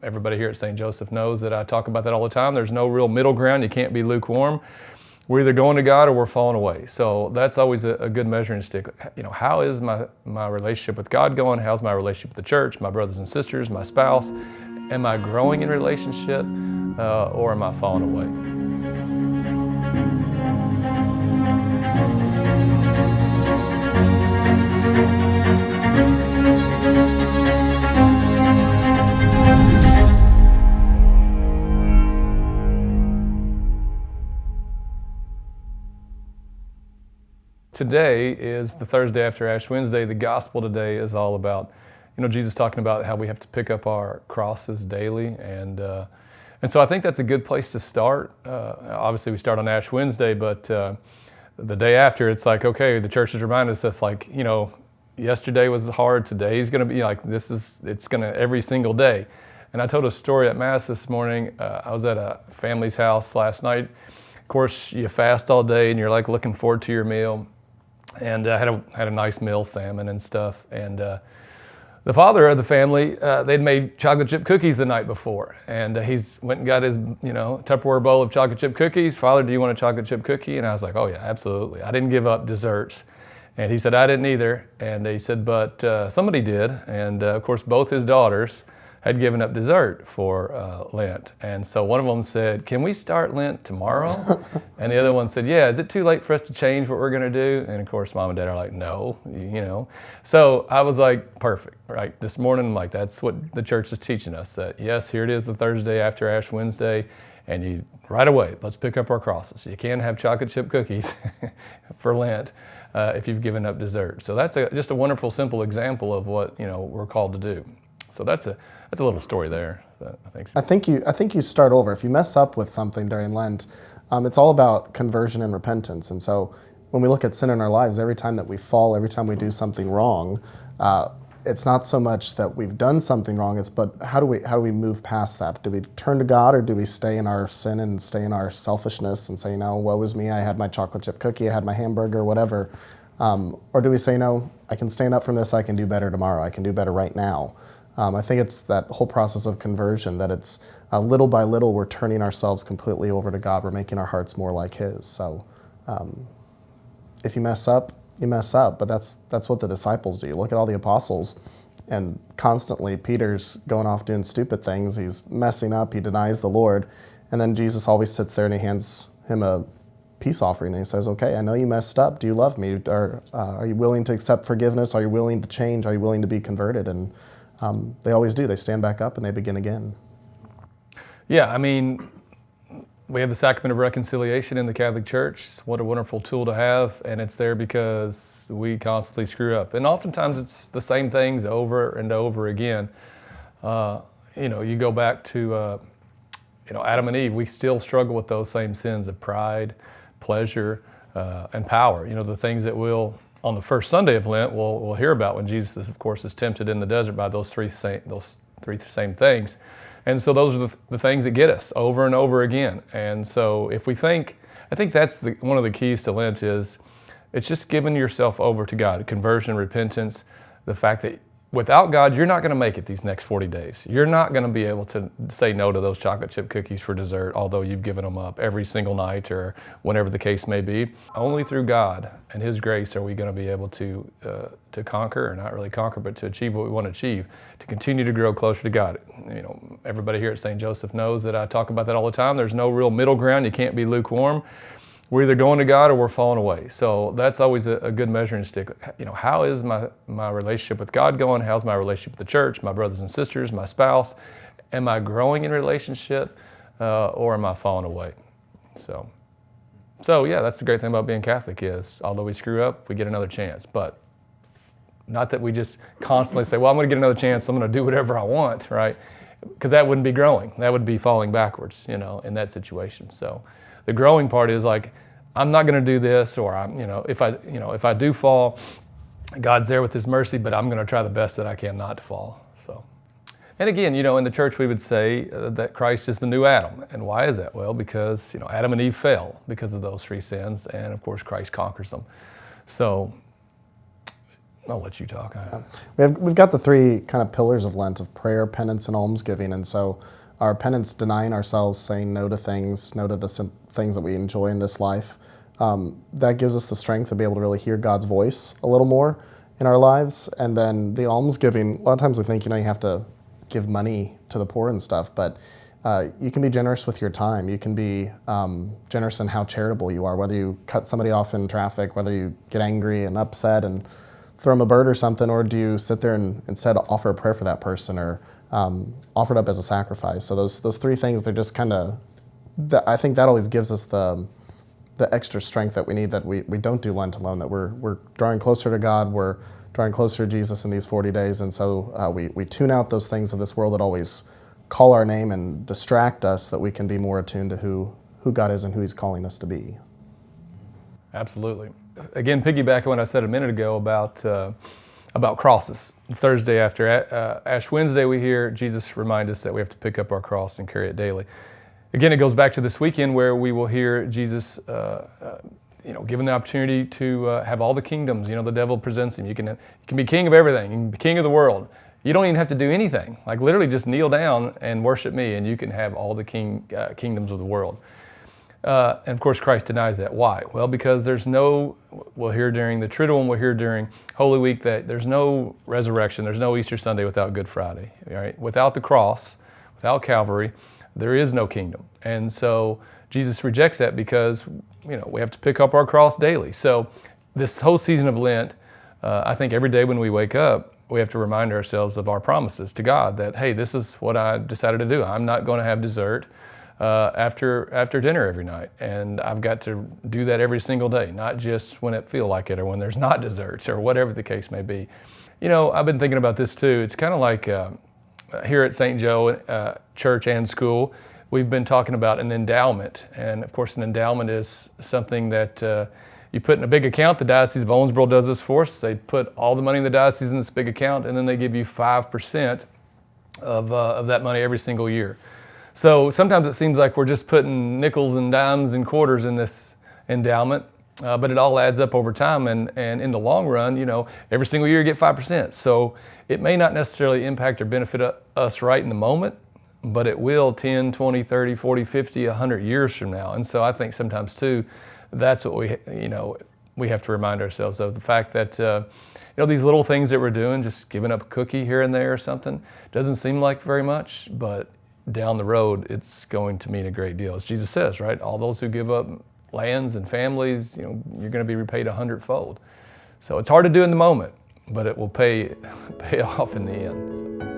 Everybody here at St. Joseph knows that I talk about that all the time. There's no real middle ground. You can't be lukewarm. We're either going to God or we're falling away. So that's always a good measuring stick. How is my relationship with God going? How's my relationship with the church, my brothers and sisters, my spouse? Am I growing in relationship or am I falling away? Today is the Thursday after Ash Wednesday. The gospel today is all about, Jesus talking about how we have to pick up our crosses daily. And so I think that's a good place to start. Obviously we start on Ash Wednesday, but the day after it's like, okay, the church has reminded us that's like, yesterday was hard, today's gonna be like, it's gonna every single day. And I told a story at Mass this morning. I was at a family's house last night. Of course, you fast all day and you're like looking forward to your meal. And I had a nice meal, salmon and stuff. And the father of the family, they'd made chocolate chip cookies the night before. And he's went and got his, Tupperware bowl of chocolate chip cookies. Father, do you want a chocolate chip cookie? And I was like, oh yeah, absolutely. I didn't give up desserts. And he said, I didn't either. And he said, but somebody did. And of course, both his daughters had given up dessert for Lent. And so one of them said, can we start Lent tomorrow? And the other one said, yeah, is it too late for us to change what we're gonna do? And of course, Mom and Dad are like, no, So I was like, perfect, right? This morning, like, that's what the church is teaching us, that yes, here it is the Thursday after Ash Wednesday, and you, right away, let's pick up our crosses. You can have chocolate chip cookies for Lent if you've given up dessert. So that's just a wonderful, simple example of what, we're called to do. So that's a little story there. I think you start over. If you mess up with something during Lent, it's all about conversion and repentance. And so when we look at sin in our lives, every time that we fall, every time we do something wrong, it's not so much that we've done something wrong. But how do we move past that? Do we turn to God, or do we stay in our sin and stay in our selfishness and say, no, woe is me, I had my chocolate chip cookie, I had my hamburger, whatever. Or do we say, no, I can stand up from this, I can do better tomorrow, I can do better right now. I think it's that whole process of conversion, that it's little by little we're turning ourselves completely over to God. We're making our hearts more like His. So if you mess up, you mess up. But that's what the disciples do. You look at all the apostles, and constantly Peter's going off doing stupid things. He's messing up. He denies the Lord. And then Jesus always sits there and he hands him a peace offering. And he says, okay, I know you messed up. Do you love me? Or are you willing to accept forgiveness? Are you willing to change? Are you willing to be converted? And they always do. They stand back up and they begin again. Yeah, I mean, we have the sacrament of reconciliation in the Catholic Church. What a wonderful tool to have, and it's there because we constantly screw up. And oftentimes it's the same things over and over again. You go back to, Adam and Eve, we still struggle with those same sins of pride, pleasure, and power. The things that on the first Sunday of Lent, we'll hear about when Jesus, of course, is tempted in the desert by those three same things. And so those are the things that get us over and over again. And so if we I think that's one of the keys to Lent is it's just giving yourself over to God, conversion, repentance, the fact that without God, you're not going to make it these next 40 days. You're not going to be able to say no to those chocolate chip cookies for dessert, although you've given them up every single night or whenever the case may be. Only through God and His grace are we going to be able to conquer, or not really conquer, but to achieve what we want to achieve, to continue to grow closer to God. Everybody here at St. Joseph knows that I talk about that all the time. There's no real middle ground. You can't be lukewarm. We're either going to God or we're falling away. So that's always a good measuring stick. How is my relationship with God going? How's my relationship with the church, my brothers and sisters, my spouse? Am I growing in relationship or am I falling away? So yeah, that's the great thing about being Catholic is, although we screw up, we get another chance. But not that we just constantly say, well, I'm going to get another chance, so I'm going to do whatever I want, right? Because that wouldn't be growing. That would be falling backwards, in that situation. So the growing part is like, I'm not going to do this, or if I do fall, God's there with His mercy, but I'm going to try the best that I can not to fall. So, and again, in the church we would say that Christ is the new Adam. And why is that? Well, because Adam and Eve fell because of those three sins, and of course Christ conquers them. So I'll let you talk. We've got the three kind of pillars of Lent of prayer, penance, and almsgiving. And so our penance, denying ourselves, saying no to things, no to the things that we enjoy in this life, that gives us the strength to be able to really hear God's voice a little more in our lives. And then the almsgiving, a lot of times we think, you have to give money to the poor and stuff, but you can be generous with your time. You can be generous in how charitable you are, whether you cut somebody off in traffic, whether you get angry and upset and throw them a bird or something, or do you sit there and instead offer a prayer for that person or offer it up as a sacrifice. So those three things, they're just kind of, I think that always gives us the extra strength that we need, that we don't do Lent alone, that we're drawing closer to God, we're drawing closer to Jesus in these 40 days, and so we tune out those things of this world that always call our name and distract us, that we can be more attuned to who God is and who He's calling us to be. Absolutely. Again, piggybacking on what I said a minute ago about crosses. Thursday after Ash Wednesday, we hear Jesus remind us that we have to pick up our cross and carry it daily. Again, it goes back to this weekend where we will hear Jesus, given the opportunity to have all the kingdoms. The devil presents him. You can be king of everything. You can be king of the world. You don't even have to do anything. Like literally, just kneel down and worship me, and you can have all the kingdoms of the world. And of course, Christ denies that. Why? Well, because we'll hear during the Triduum, we'll hear during Holy Week that there's no resurrection, there's no Easter Sunday without Good Friday. Right? Without the cross, without Calvary, there is no kingdom. And so Jesus rejects that because, we have to pick up our cross daily. So this whole season of Lent, I think every day when we wake up, we have to remind ourselves of our promises to God that, hey, this is what I decided to do. I'm not going to have dessert after dinner every night. And I've got to do that every single day, not just when it feels like it or when there's not desserts or whatever the case may be. I've been thinking about this too. It's kind of like here at St. Joe Church and School, we've been talking about an endowment. And of course, an endowment is something that you put in a big account. The Diocese of Owensboro does this for us. They put all the money in the diocese in this big account, and then they give you 5% of that money every single year. So sometimes it seems like we're just putting nickels and dimes and quarters in this endowment, but it all adds up over time. And in the long run, every single year you get 5%. So it may not necessarily impact or benefit us right in the moment, but it will 10, 20, 30, 40, 50, 100 years from now. And so I think sometimes too, that's what we have to remind ourselves of, the fact that these little things that we're doing, just giving up a cookie here and there or something, doesn't seem like very much, but down the road it's going to mean a great deal. As Jesus says, right? All those who give up lands and families, you're going to be repaid 100-fold. So it's hard to do in the moment, but it will pay off in the end. So.